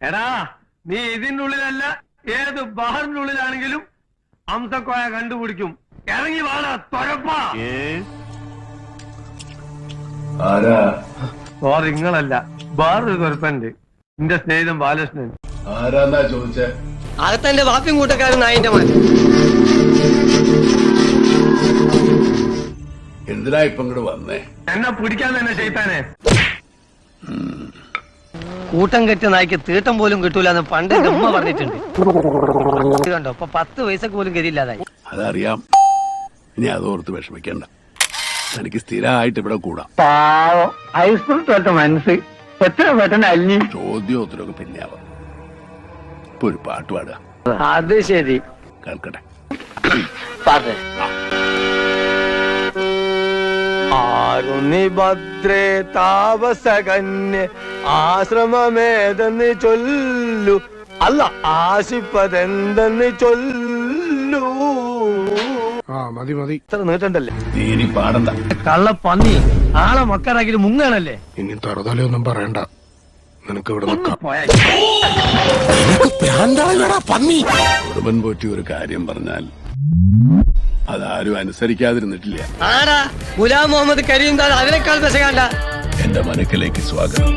എടാ നീ ഇതിന്റെ ഉള്ളിലല്ല ഏത് ബഹറിന്റെ ഉള്ളിലാണെങ്കിലും അംസക്കോയ കണ്ടുപിടിക്കും. ഇറങ്ങി വാടാ തൊരപ്പാ. നിങ്ങളല്ല, വേറൊരു തൊരപ്പനുണ്ട്, എന്റെ സ്നേഹിതൻ ബാലകൃഷ്ണൻ. ആരാന്നാ ചോദിച്ചേ? അകത്തെന്റെ വാപ്പിയും കൂട്ടക്കാരൻ നായിന്റെ മോൻ. എന്തിനാ ഇപ്പൊ ഇങ്ങോട്ട് വന്നേ? എന്നെ പിടിക്കാൻ തന്നെ ചെയ്താനെ. കൂട്ടം കെട്ടിയ നായ്ക്ക് തീട്ടം പോലും കിട്ടൂലെന്ന് പണ്ട് എന്റെ ഉമ്മ പറഞ്ഞിട്ടുണ്ട്. കണ്ടോ ഇപ്പൊ 10 പൈസക്ക് പോലും ഗതിയില്ലാതായി. അതറിയാം. ഇനി അതോർത്ത് വിഷമിക്കണ്ട. എനിക്ക് സ്ഥിരമായിട്ട് ഇവിടെ കൂടാം. മനസ്സ് എത്ര പെട്ടെന്ന് അല്ലി. ചോദ്യോത്തരൊക്കെ പിന്നെ ആവാം. ഇപ്പൊ ഒരു പാട്ട് പാടുക. അത് ശരി, കേൾക്കട്ടെ. ആരുണി ഭദ്രേ താപസകന്യ ആശ്രമമേതെന്ന് ചൊല്ലു, അല്ല ആശിപ്പതെന്തെന്ന് ചൊല്ലു. മതി മതി, ഇത്ര നീട്ടണ്ടല്ലേ. നീ ഇനി പാടണ്ട. കള്ളപ്പന്നി ആളെ മക്കളാക്കിട്ട് മുങ്ങാണല്ലേ. ഇനി തറുതലൊന്നും പറയണ്ട. നിനക്ക് ഇവിടെ കുടുംബൻ പോറ്റി ഒരു കാര്യം പറഞ്ഞാൽ അതാരും അനുസരിക്കാതിരുന്നിട്ടില്ല. ആടാ ഗുലാം മുഹമ്മദ് കരീം, അതിനേക്കാൾ പെശകാണ്ട. എന്റെ മനക്കിലേക്ക് സ്വാഗതം.